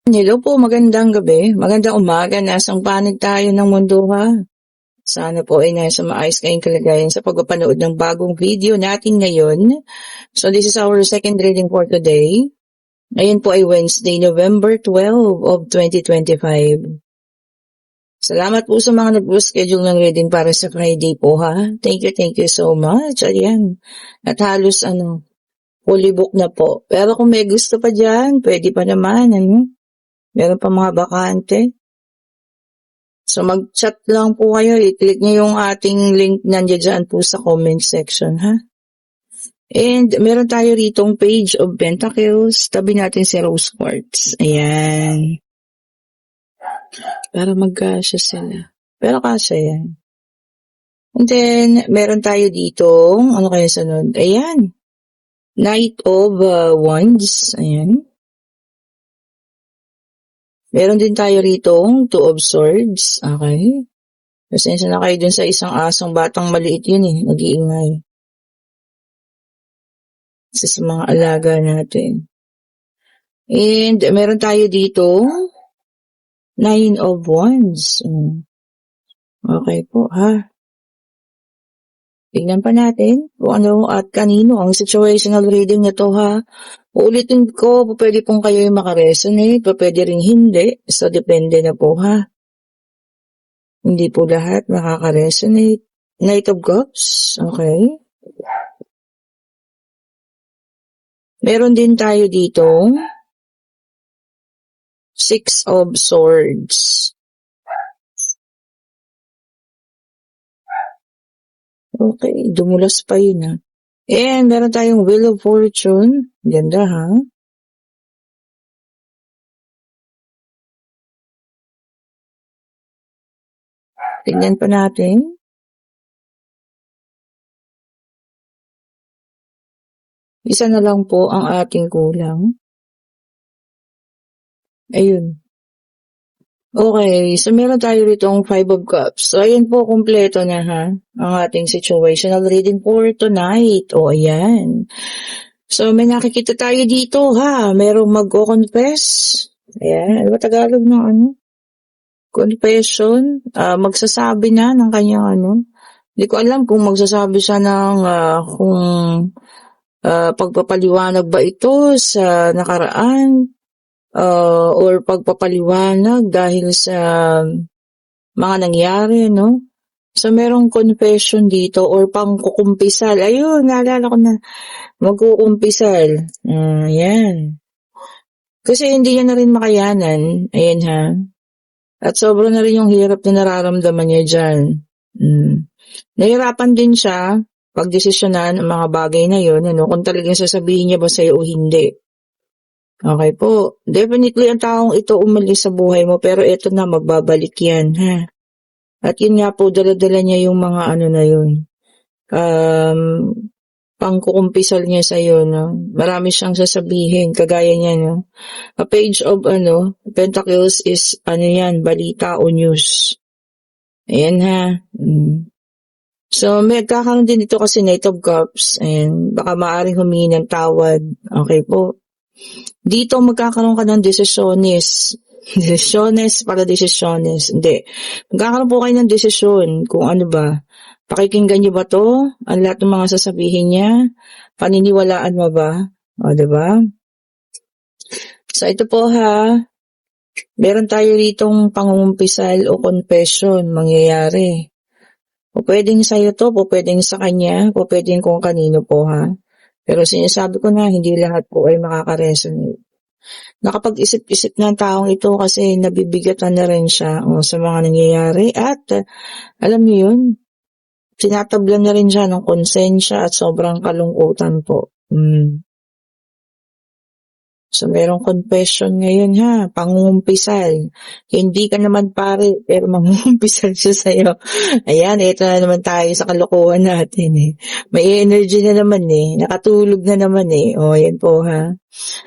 Hello po, magandang gabi, magandang umaga, nasang panig tayo ng mundo ha. Sana po ay nasa maayos kayong kalagayan sa pagpapanood ng bagong video natin ngayon. So this is our second reading for today. Ngayon po ay Wednesday, November 12 of 2025. Salamat po sa mga nag-schedule ng reading para sa Friday po ha. Thank you so much. Ayan. At halos fully book na po. Pero kung may gusto pa dyan, pwede pa naman. Meron pa mga bakante. So mag-chat lang po kayo. I-click niyo yung ating link nandiyan dyan po sa comment section ha. And meron tayo ritong Page of Pentacles. Tabi natin si Rose Quartz. Ayan. Para magkasya sila. Pero kasya yan. And then, meron tayo dito. Ano kaya sunod? Ayan. Knight of Wands. Ayan. Meron din tayo rito, Two of Swords. Okay. Pasensya na kayo dun sa isang asong batang maliit yun nag-iingay. Isa sa mga alaga natin. And meron tayo dito, Nine of Wands. Okay po ha. Tignan pa natin kung ano at kanino ang situational reading nito ha. Uulitin ko, pwede pong kayo yung makaresonate, pwede rin hindi. So, depende na po ha. Hindi po lahat makaka-resonate. Knight of Cups, okay. Meron din tayo dito, Six of Swords. Okay, dumulas pa yun ha. And meron tayong Wheel of Fortune. Ganda ha. Tignan pa natin. Isa na lang po ang ating kulang. Ayun. Okay, so meron tayo ritong Five of Cups. So, ayan po, kompleto na ha, ang ating situational reading for tonight. O, ayan. So, may nakikita tayo dito ha, merong magko-confess. Ayan, ano ba Tagalog ng confession? Magsasabi na ng kanyang Hindi ko alam kung magsasabi siya ng kung pagpapaliwanag ba ito sa nakaraan. Or pagpapaliwanag dahil sa mga nangyari, no? So, merong confession dito or pangkukumpisal. Ayun, naalala ko na. Magkukumpisal. Ayan. Kasi hindi niya na rin makayanan. Ayan ha. At sobra na rin yung hirap na nararamdaman niya dyan. Nahirapan din siya pagdesisyonan ang mga bagay na yun, kung talagang sasabihin niya ba sa'yo o hindi. Okay po. Definitely ang taong ito umalis sa buhay mo pero ito na magbabalik yan ha. At yun nga po dala-dala niya yung mga na yun. Pangkukumpisal niya sa iyo no. Marami siyang sasabihin kagaya niya no. A page of Pentacles is yan, balita o news. Ayan ha. So, may kakaroon din dito kasi Knight of Cups and baka maaaring humingi ng tawad. Okay po. Dito magkakaroon ka ng desisyones. Desisyones para desisyones. Hindi. Magkakaroon po kayo ng desisyon kung ano ba. Pakikinggan niyo ba to? Ang lahat ng mga sasabihin niya? Paniniwalaan mo ba? O, diba? So, ito po ha. Meron tayo ritong pangungumpisal o confession mangyayari. O pwedeng sa'yo to, o pwedeng sa kanya, o pwedeng kung kanino po ha. Pero sinasabi ko na, hindi lahat po ay makaka-resonate. Nakapag-isip-isip ng taong ito kasi nabibigatan na rin siya sa mga nangyayari at alam niyo yun, tinatablan na rin siya ng konsensya at sobrang kalungkutan po. So, merong confession ngayon ha, pangungumpisal. Hindi ka naman pare, pero mangungumpisal siya sa'yo. Ayan, ito na naman tayo sa kalokohan natin May energy na naman nakatulog na naman O, yan po ha.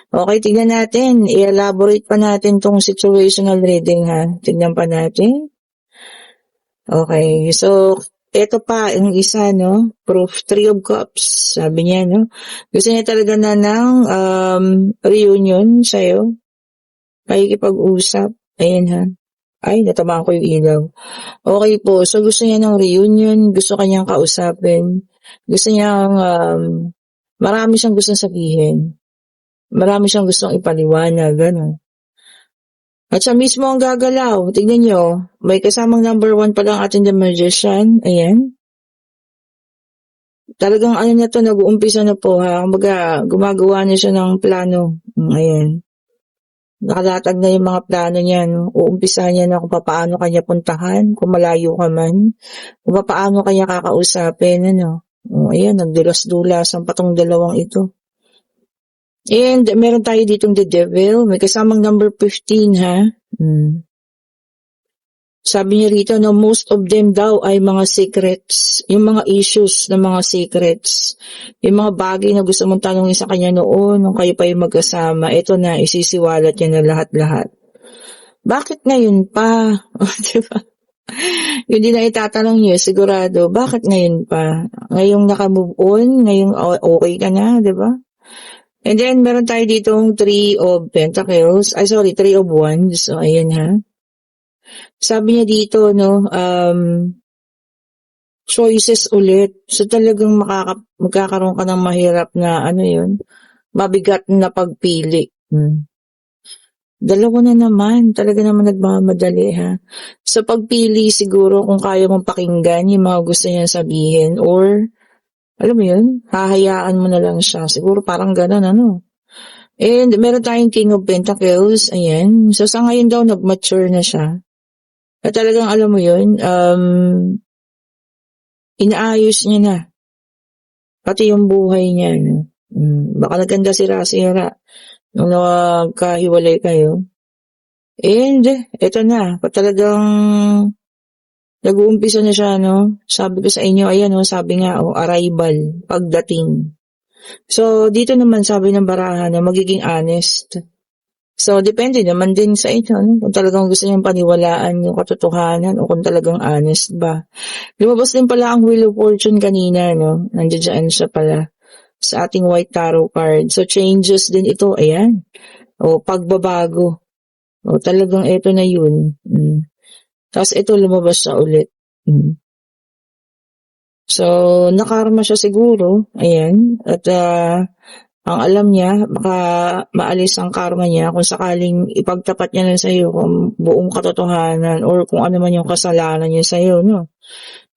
Okay, tignan natin. I-elaborate pa natin tong situational reading ha. Tignan pa natin. Okay, so ito pa, yung isa, proof, Three of Cups, sabi niya, gusto niya talaga na ng reunion sa'yo. pakikipag-usap. Ayan ha. Ay, natamaan ko yung ilaw. Okay po, so gusto niya ng reunion, gusto kanyang kausapin, gusto niyang, marami siyang gustong sabihin, marami siyang gustong ipaliwanag, gano'n. At siya mismo ang gagalaw, tignan niyo, may kasamang number 1 pa lang ating The Magician, ayan. Talagang ano na 'to, nag-uumpisa na po ha, kumbaga gumagawa na siya ng plano, ayan. Nakalatag na yung mga plano niya 'no, uumpisahan niya na kung papaano ka niya puntahan kung malayo ka man, kung papaano ka niya kakausapin ano. Ayan nagdulas-dulasan pa 'tong dalawang ito. And meron tayo ditong The Devil, may kasamang number 15 ha. Sabi niya rito no, most of them daw ay mga secrets, yung mga issues ng mga secrets, yung mga bagay na gusto mong tanungin sa kanya noon nung kayo pa yung magkasama, ito na, isisiwalat niya na lahat-lahat. Bakit ngayon pa? Diba? Yun din na itatanong niyo, sigurado, bakit ngayon pa? Ngayong naka-move on, ngayong okay ka na, diba? And then, meron tayo ditong 3 of Pentacles, 3 of Wands, so ayan ha. Sabi niya dito, no, choices ulit. So talagang magkakaroon ka ng mahirap na, mabigat na pagpili. Dalawa na naman, talaga naman nagmamadali ha. Sa pagpili siguro kung kaya mong pakinggan yung mga gusto niya sabihin or, alam mo yun, hahayaan mo na lang siya. Siguro parang gano'n, And meron tayong King of Pentacles, ayan. So sa ngayon daw, nag-mature na siya. At talagang alam mo yun, inaayos niya na. Pati yung buhay niya. No? Baka naganda sira-sira nung nagkahiwalay kayo. And, eto na. Talagang nag-uumpisa na siya, no? Sabi ko sa inyo, ayan, sabi nga, arrival, pagdating. So, dito naman sabi ng barahan na magiging honest. So, depende naman din sa inyo, no? Kung talagang gusto niyong paniwalaan yung katotohanan o kung talagang honest ba. Lumabas din pala ang Wheel of Fortune kanina, no? Nandiyan siya pala sa ating White Tarot card. So, changes din ito, ayan. O, pagbabago. O, talagang ito na yun. Tapos ito, lumabas siya ulit. So, nakarma siya siguro, ayan. At, ang alam niya, baka maalis ang karma niya kung sakaling ipagtapat niya na sa iyo kung buong katotohanan or kung ano man yung kasalanan niya sa iyo, no?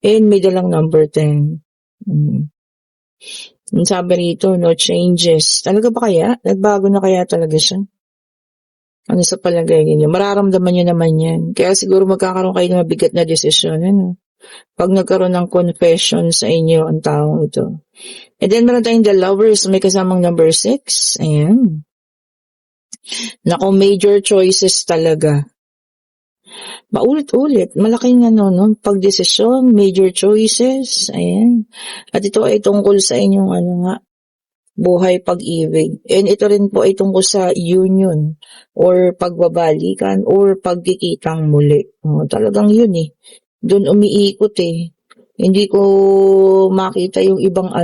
And may dalang number 10. Sabi rito, no changes. Talaga ba kaya? Nagbago na kaya talaga siya? Ano sa palagay niyo? Mararamdaman niyo naman yan. Kaya siguro magkakaroon kayo ng mabigat na desisyon, ano? Pag nagkaroon ng confession sa inyo ang taong ito. And then meron tayong The Lovers, may kasamang number 6. Ayan. Nako, major choices talaga. Paulit-ulit, malaking pagdesisyon, major choices. Ayan. At ito ay tungkol sa inyong buhay pag-ibig. And ito rin po ay tungkol sa union or pagbabalikan or pagkikitang muli. Talagang yun eh. Doon umiikot eh. Hindi ko makita yung ibang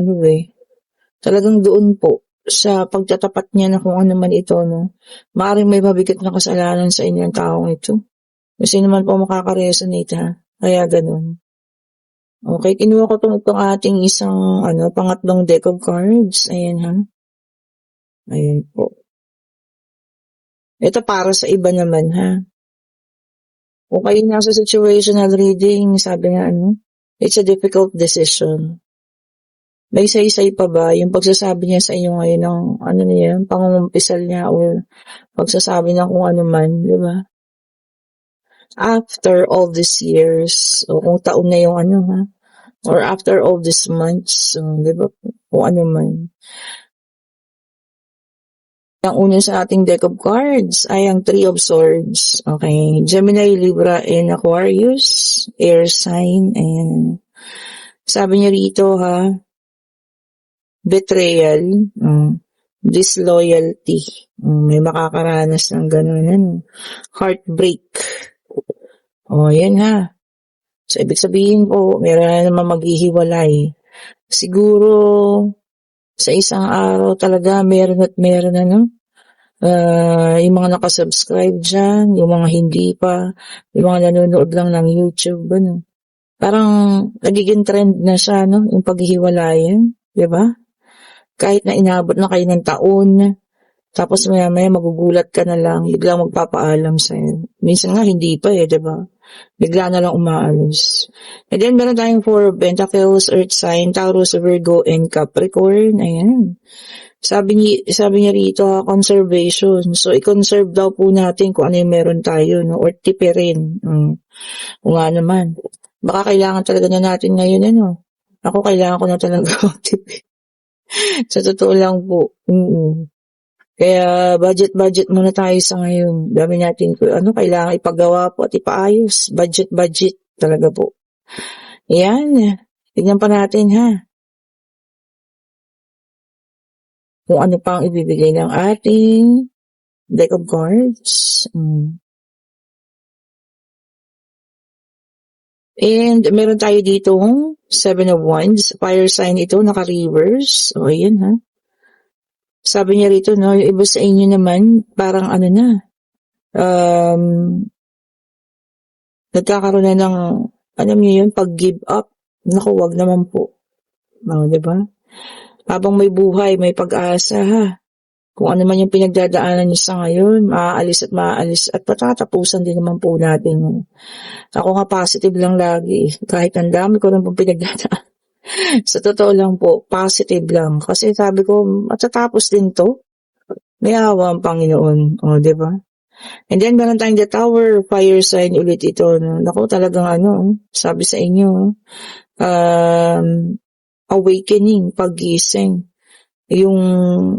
Talagang doon po sa pagtatapat niya na kung ano man ito, no. Maaaring may mabigat na kasalanan sa inyong taong ito. Kasi naman po makaka-resonate ha. Kaya ganun. Okay, kinuha ko itong ating isang pangatlong deck of cards. Ayan ha. Ayan po. Ito para sa iba naman ha. Kung kayo nasa situational reading, sabi nga it's a difficult decision. May saysay pa ba yung pagsasabi niya sa inyo ngayon ng pangungumpisal niya or pagsasabi ng kung ano man, di ba? After all these years, o kung taon na yung or after all these months, di ba? Kung ano man. Ang una sa ating deck of cards ay ang Three of Swords. Okay. Gemini, Libra, and Aquarius. Air sign. And sabi niya rito betrayal. Disloyalty. May makakaranas ng ganun. Heartbreak. Yan ha. So, ibig sabihin po, meron na naman maghihiwalay. Siguro, sa isang araw talaga, meron at meron Yung mga nakasubscribe dyan, yung mga hindi pa, yung mga nanonood lang ng YouTube, ano. Parang nagiging trend na siya, no? Yung paghihiwalayan, di ba? Kahit na inabot na kayo ng taon, tapos maya-maya magugulat ka na lang, biglang magpapaalam sa'yo. Minsan nga hindi pa di ba? Bigla na lang umaalis. And then meron tayong 4 of Pentacles, Earth sign, Taurus, Virgo, and Capricorn. Ayan. Sabi niya rito, conservation. So, i-conserve daw po natin kung ano yung meron tayo, no? Or tipirin. O nga naman. Baka kailangan talaga na natin ngayon, ano? Ako, kailangan ko na talaga tipid. Sa totoo lang po. Kaya, budget muna tayo sa ngayon. Dami natin ko, kailangan ipagawa po at ipaayos. Budget talaga po. Yan. Tignan pa natin, ha? Kung ano pang ibibigay ng ating deck of cards. And meron tayo ditong 7 of Wands. Fire sign ito, naka-reverse. O, ayan ha. Sabi niya rito, no, yung iba sa inyo naman, parang nagkakaroon na ng, alam niyo yun, pag-give up. Naku, wag naman po. Diba? Habang may buhay, may pag-asa ha. Kung ano man yung pinagdadaanan niyo sa ngayon, maaalis at patatapusan din naman po natin. Ako nga positive lang lagi. Kahit ang dami ko rin pong pinagdadaan. Sa totoo lang po, positive lang. Kasi sabi ko, matatapos din to. May awa ang Panginoon. O, diba? And then, meron tayong the Tower, fire sign ulit ito. No? Naku, talagang sabi sa inyo, awakening, paggising. Yung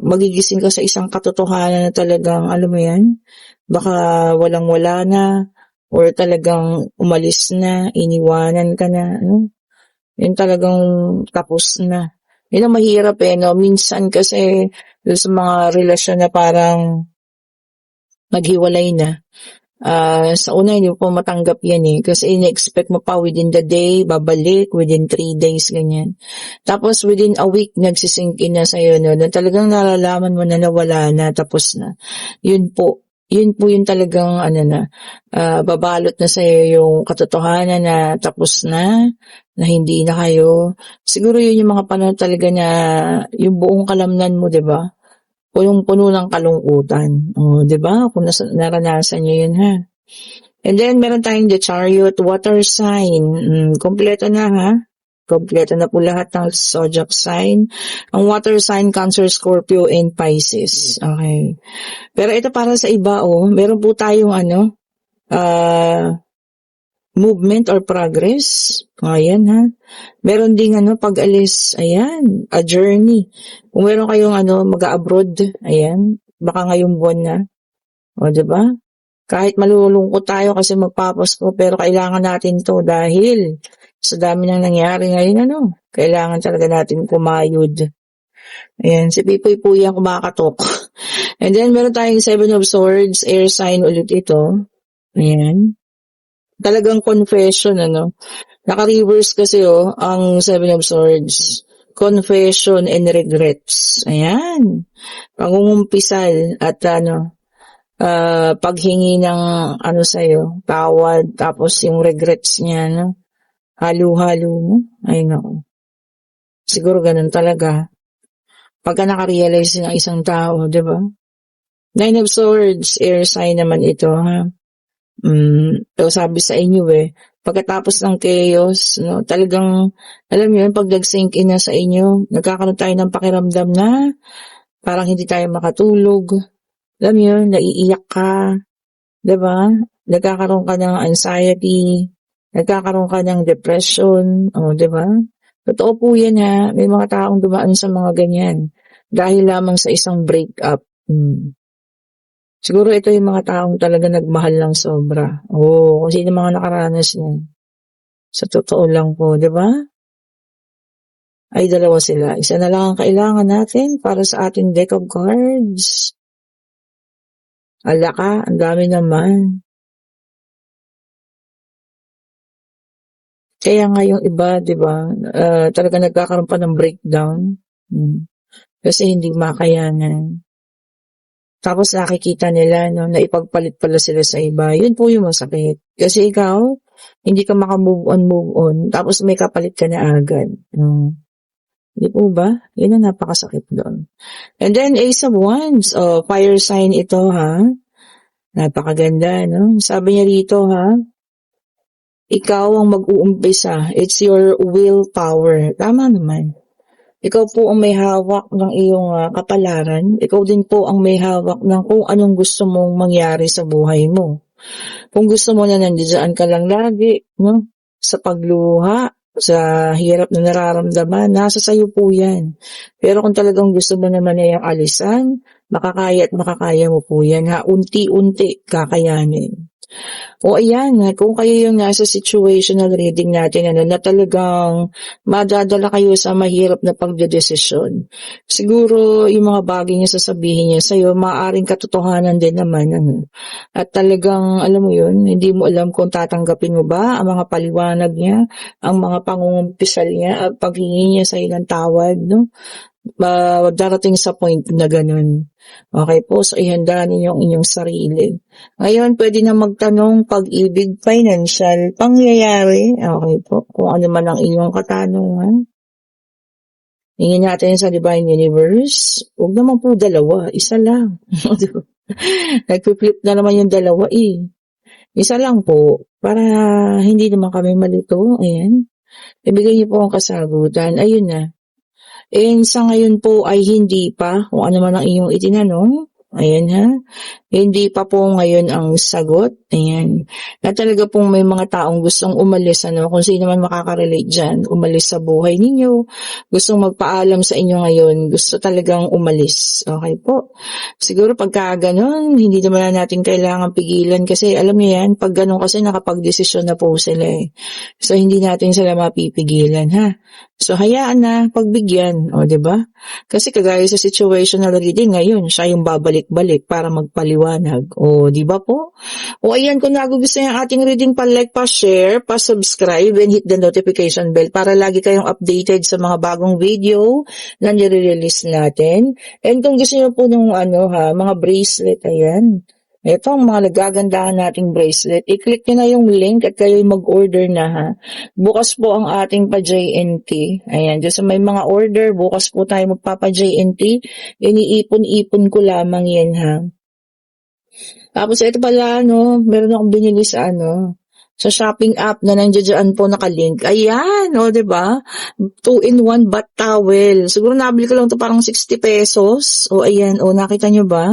magigising ka sa isang katotohanan na talagang, alam mo yan, baka walang-wala na, or talagang umalis na, iniwanan ka na, yun talagang tapos na. Yun ang mahirap no? Minsan kasi, sa mga relasyon na parang maghiwalay na, sa una hindi mo pa matanggap yan kasi in-expect mo pa within the day, babalik, within 3 days, ganyan. Tapos within a week, nagsisink in na sa'yo, no, na talagang nalalaman mo na nawala na, tapos na. Yun po yung talagang, babalot na sa'yo yung katotohanan na tapos na hindi na kayo. Siguro yun yung mga panahon talaga na yung buong kalamnan mo, diba? Punong-puno ng kalungkutan. O, diba? Kung naranasan nyo yun, ha? And then, meron tayong the Chariot, water sign. Kompleto na, ha? Kompleto na po lahat ng zodiac sign. Ang water sign, Cancer, Scorpio, and Pisces. Okay. Pero ito para sa iba, meron po tayong, movement or progress. Ayan, ha? Meron ding pag-alis, ayan, a journey. Kung meron kayong mag-abroad, ayan, baka ngayong buwan na. O, diba? Kahit malulungkot tayo kasi magpapasko, pero kailangan natin to dahil sa dami nang nangyari ngayon, kailangan talaga natin kumayod. Ayan, si Pipoy po yan kumakatok. And then, meron tayong 7 of Swords, air sign ulit ito. Ayan. Talagang confession, Naka-reverse kasi, ang 7 of Swords. Confession and regrets. Ayan. Pangungumpisal at paghingi ng sa'yo, tawad, tapos yung regrets niya, halo-halo, ay nako. Siguro ganun talaga. Pagka nakarealize ng isang tao, di ba? 9 of Swords, air sign naman ito, ha? So sabi sa inyo pagkatapos ng chaos, talagang, alam mo yun, pag nag-sink in na sa inyo, nagkakaroon tayo ng pakiramdam na parang hindi tayo makatulog. Alam mo yun, naiiyak ka, diba? Nagkakaroon ka ng anxiety, nagkakaroon ka ng depression, diba? Totoo po yan ha, may mga taong dumaan sa mga ganyan dahil lamang sa isang breakup. Siguro ito yung mga taong talaga nagmahal ng sobra. Kung sino mga nakaranas niyan. Sa totoo lang po, di ba? Ay, dalawa sila. Isa na lang ang kailangan natin para sa ating deck of cards. Ala ka, ang dami naman. Kaya nga yung iba, di ba, talaga nagkakaroon pa ng breakdown. Kasi hindi makayanan. Tapos nakikita nila, no, na ipagpalit pala sila sa iba. Yun po yung masakit. Kasi ikaw, hindi ka move on. Tapos may kapalit ka na agad. Di po ba? Yun ang napakasakit doon. And then, Ace of Wands. Oh, fire sign ito, ha? Napakaganda, no? Sabi niya rito, ha? Ikaw ang mag-uumpisa. It's your willpower. Tama naman. Ikaw po ang may hawak ng iyong kapalaran. Ikaw din po ang may hawak ng kung anong gusto mong mangyari sa buhay mo. Kung gusto mo na nandiyan ka lang lagi, no? Sa pagluha, sa hirap na nararamdaman, nasa sayo po yan. Pero kung talagang gusto mo naman ay ang alisan, makakaya at makakaya mo po yan, ha? Unti-unti kakayanin. O ayan, kung kayo yung nasa situational reading natin, na talagang madadala kayo sa mahirap na pagdedesisyon. Siguro yung mga bagay niya sasabihin niya sa'yo, maaaring katotohanan din naman. At talagang, alam mo yun, hindi mo alam kung tatanggapin mo ba ang mga paliwanag niya, ang mga pangungumpisal niya, at paghingi niya sa'yo ng tawad, no? Darating sa point na ganun. Okay po, so ihanda ninyo ang inyong sarili. Ngayon, pwede na magtanong pag-ibig, financial, pangyayari. Okay po, kung ano man ang inyong katanungan. Hingin natin sa Divine Universe. Huwag naman po dalawa, isa lang. Nagpi-flip na naman yung dalawa eh. Isa lang po, para hindi naman kami malito. Ayan. Ibigay niyo po ang kasagutan. Ayun na. And sa ngayon po ay hindi pa, kung ano man ang inyong itinanong, ayan ha, hindi pa po ngayon ang sagot, ayan, na talaga pong may mga taong gustong umalis, kung sino man makakarelate dyan, umalis sa buhay ninyo, gustong magpaalam sa inyo ngayon, gusto talagang umalis, okay po. Siguro pagka ganun, hindi naman natin kailangan pigilan kasi alam niyo yan, pag ganun kasi nakapag-desisyon na po sila eh. So hindi natin sila mapipigilan ha. So, hayaan na, pagbigyan, o, diba? Kasi kagaya sa situational reading ngayon, siya yung babalik-balik para magpaliwanag. O, diba po? O, ayan, kung nagugustuhan yung ating reading, pa-like, pa-share, pa-subscribe, and hit the notification bell para lagi kayong updated sa mga bagong video na nire-release natin. And kung gusto nyo po ng mga bracelet, ayan. Ito ang mga nagagandahan nating bracelet. I-click nyo na yung link at kayo mag-order na ha. Bukas po ang ating pa-JNT. Ayan, just may mga order. Bukas po tayo magpapa-JNT. Iniipon-ipon ko lamang yan ha. Tapos ito pala, meron akong binili sa sa shopping app na nandiyan po nakalink. Ayan, diba? 2-in-1 bath towel. Siguro nabili ko lang to parang 60 pesos. Ayan, nakita nyo ba?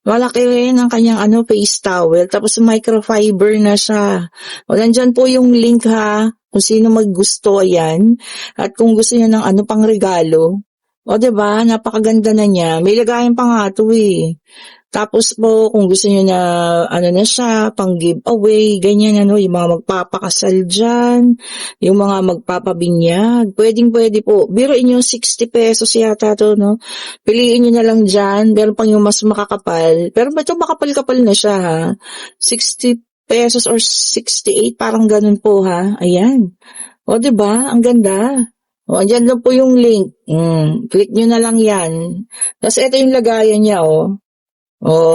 Malaki rin ang kanyang face towel. Tapos microfiber na siya. Nandyan po yung link ha. Kung sino maggusto, ayan. At kung gusto niya ng pang regalo. Diba? Napakaganda na niya. May lagayan pa nga to eh. Tapos po, kung gusto niyo na, na siya, pang giveaway, ganyan, yung mga magpapakasal dyan, yung mga magpapabinyag, pwedeng-pwede po. Biruin yung 60 pesos yata to, Piliin niyo na lang dyan, meron pang yung mas makakapal. Pero ito makapal-kapal na siya, ha? 60 pesos or 68, parang ganun po, ha? Ayan. Diba? Ang ganda. Andyan lang po yung link. Click nyo na lang yan. Tapos ito yung lagayan niya,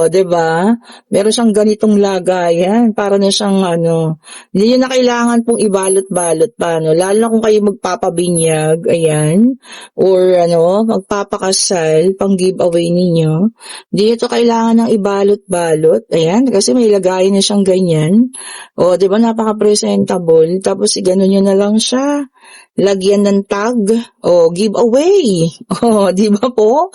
diba? Meron siyang ganitong lagayan. Para na siyang hindi nyo na kailangan pong ibalot-balot pa, Lalo na kung kayo magpapabinyag, ayan. Or magpapakasal, pang giveaway ninyo. Hindi nyo to kailangan ng ibalot-balot. Ayan, kasi may lagayan na siyang ganyan. Diba? Napaka-presentable. Tapos iganon nyo na lang siya. Lagyan ng tag giveaway. Di ba po?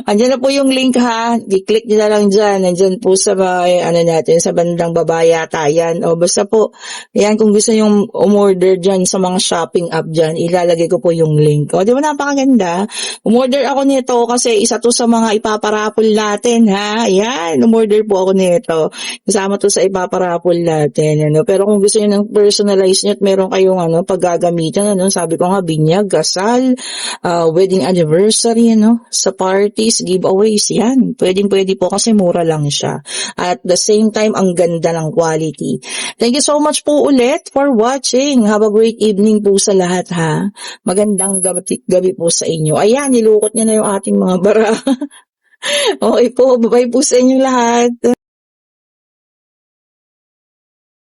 Andiyan na po yung link ha. I-click nyo na lang dyan. Andiyan po sa natin, sa bandang baba yata yan. Basta po, yan kung gusto nyo umorder dyan sa mga shopping app dyan, ilalagay ko po yung link. Di ba napakaganda? Umorder ako nito kasi isa to sa mga ipaparapol natin ha. Yan, umorder po ako nito. Kasama to sa ipaparapol natin. Pero kung gusto nyo ng personalize nyo at meron kayong paggagamitan, sabi ko nga, binyag, gasal, wedding anniversary, sa parties, giveaways, yan. Pwedeng-pwede po kasi mura lang siya. At the same time, ang ganda ng quality. Thank you so much po ulit for watching. Have a great evening po sa lahat ha. Magandang gabi po sa inyo. Ayan, nilukot niya na yung ating mga bara. Okay po, bye-bye po sa inyong lahat.